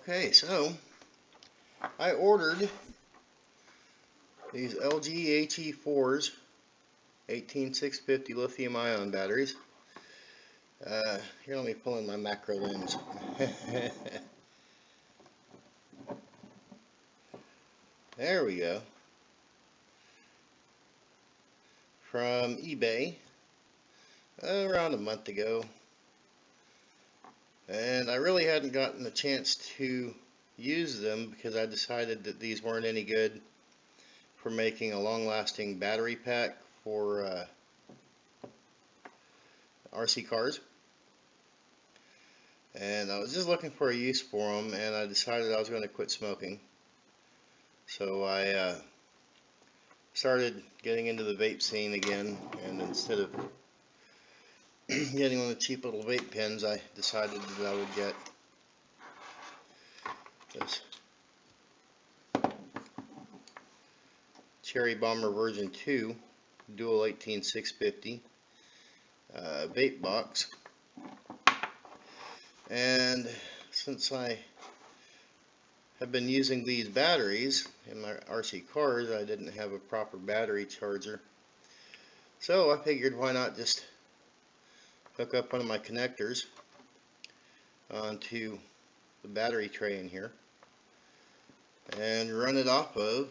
Okay, so I ordered these LG HE4s 18650 lithium ion batteries. Here, let me pull in my macro lens. There we go. From eBay around a month ago. And I really hadn't gotten a chance to use them because I decided that these weren't any good for making a long-lasting battery pack for RC cars. And I was just looking for a use for them, and I decided I was going to quit smoking. So I started getting into the vape scene again, and instead of getting one of the cheap little vape pens, I decided that I would get this Cherry Bomber version 2 dual 18650 vape box. And since I have been using these batteries in my RC cars, I didn't have a proper battery charger. So I figured, why not just hook up one of my connectors onto the battery tray in here and run it off of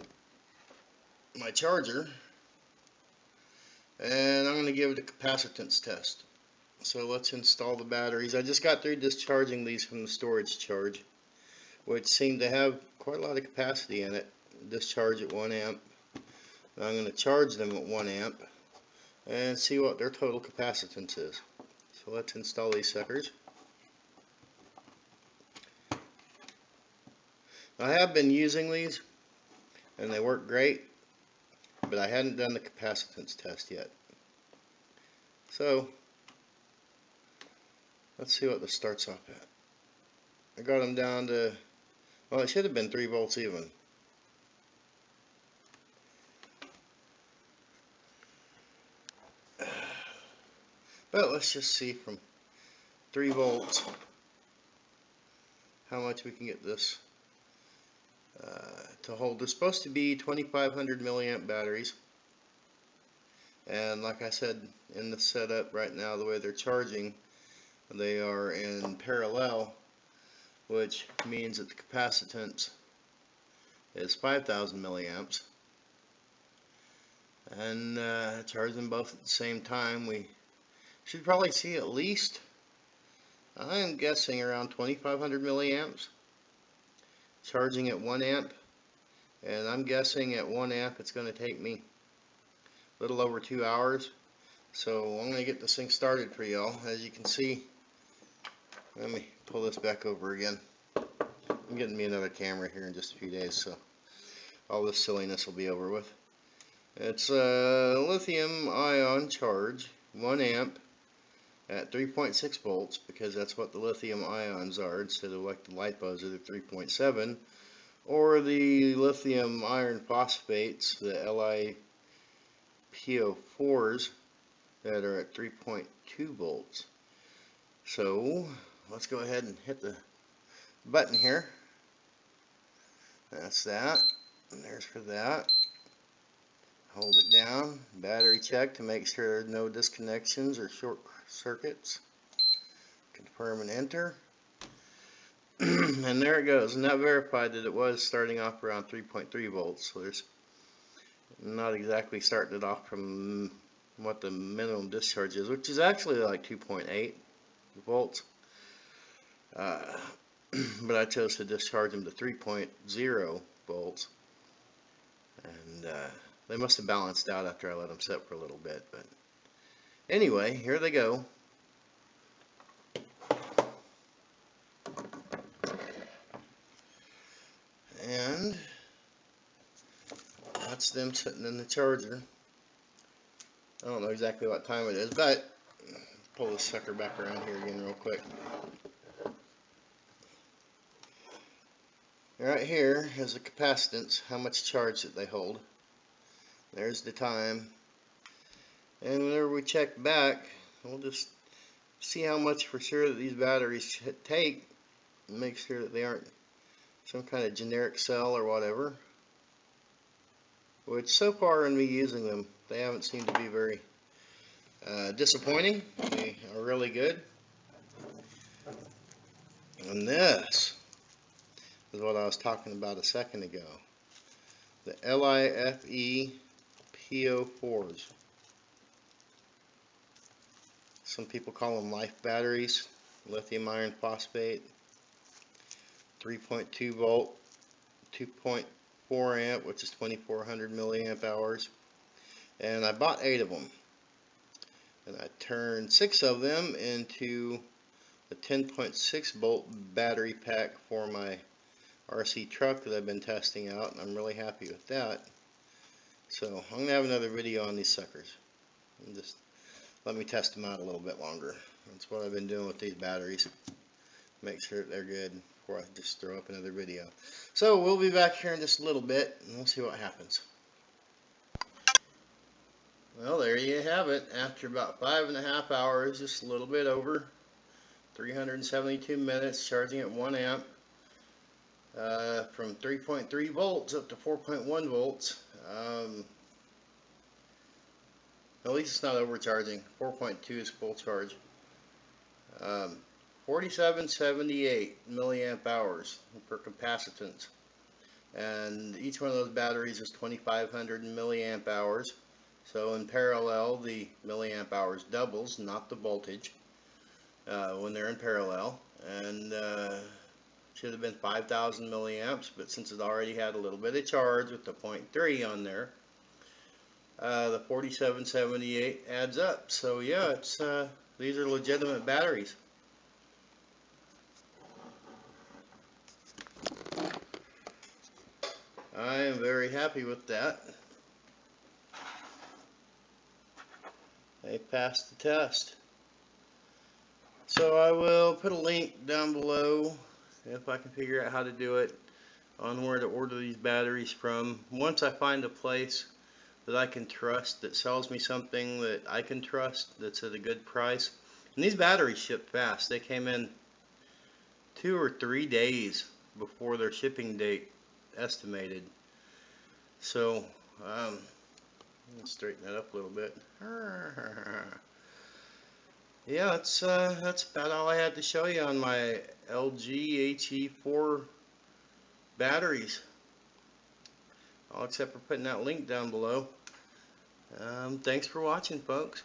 my charger, and I'm going to give it a capacitance test. So let's install the batteries. I just got through discharging these from the storage charge, which seemed to have quite a lot of capacity in it. Discharge at 1 amp. Now I'm going to charge them at 1 amp and see what their total capacitance is. So let's install these suckers. I have been using these and they work great, but I hadn't done the capacitance test yet. So let's see what this starts off at. I got them down to, well, it should have been 3 volts even. But let's just see from 3 volts how much we can get this to hold. They're supposed to be 2500 milliamp batteries, and like I said, in the setup right now, the way they're charging, they are in parallel, which means that the capacitance is 5000 milliamps, and charge them both at the same time. We should probably see at least, I'm guessing, around 2500 milliamps charging at 1 amp, and I'm guessing at 1 amp it's going to take me a little over 2 hours. So I'm going to get this thing started for y'all. As you can see, let me pull this back over again. I'm getting me another camera here in just a few days, so all this silliness will be over with. It's a lithium ion charge, 1 amp at 3.6 volts, because that's what the lithium ions are, instead of like the lipos are the 3.7, or the lithium iron phosphates, the LiPo4s, that are at 3.2 volts. So let's go ahead and hit the button here. That's that, and there's for that. Hold it down, battery check to make sure there's no disconnections or short circuits. Confirm and enter. And there it goes, and that verified that it was starting off around 3.3 volts. So there's not exactly starting it off from what the minimum discharge is, which is actually like 2.8 volts. But I chose to discharge them to 3.0 volts, and they must have balanced out after I let them sit for a little bit. But anyway, here they go. And that's them sitting in the charger. I don't know exactly what time it is, but pull this sucker back around here again real quick. Right here is the capacitance, how much charge that they hold. There's the time. And whenever we check back, we'll just see how much for sure that these batteries take, and make sure that they aren't some kind of generic cell or whatever. Which so far in me using them, they haven't seemed to be very disappointing. They are really good. And this is what I was talking about a second ago. The LIFE PO4s. Some people call them life batteries. Lithium iron phosphate. 3.2 volt. 2.4 amp, which is 2400 milliamp hours. And I bought 8 of them. And I turned 6 of them into a 10.6 volt battery pack for my RC truck that I've been testing out, and I'm really happy with that. So I'm going to have another video on these suckers. And just let me test them out a little bit longer. That's what I've been doing with these batteries. Make sure that they're good before I just throw up another video. So we'll be back here in just a little bit, and we'll see what happens. Well, there you have it. After about 5.5 hours, just a little bit over 372 minutes, charging at 1 amp, from 3.3 volts up to 4.1 volts. At least it's not overcharging. 4.2 is full charge. 4778 milliamp hours per capacitance. And each one of those batteries is 2500 milliamp hours. So in parallel, the milliamp hours doubles, not the voltage, when they're in parallel. And should have been 5000 milliamps, but since it already had a little bit of charge with the 0.3 on there, the 4778 adds up. So yeah, it's these are legitimate batteries. I am very happy with that. They passed the test. So I will put a link down below, if I can figure out how to do it, on where to order these batteries from. Once I find a place that I can trust, that sells me something that I can trust, that's at a good price. And these batteries ship fast. They came in 2 or 3 days before their shipping date estimated. So let's straighten that up a little bit. Yeah, that's about all I had to show you on my LG HE4 batteries. All except for putting that link down below. Thanks for watching, folks.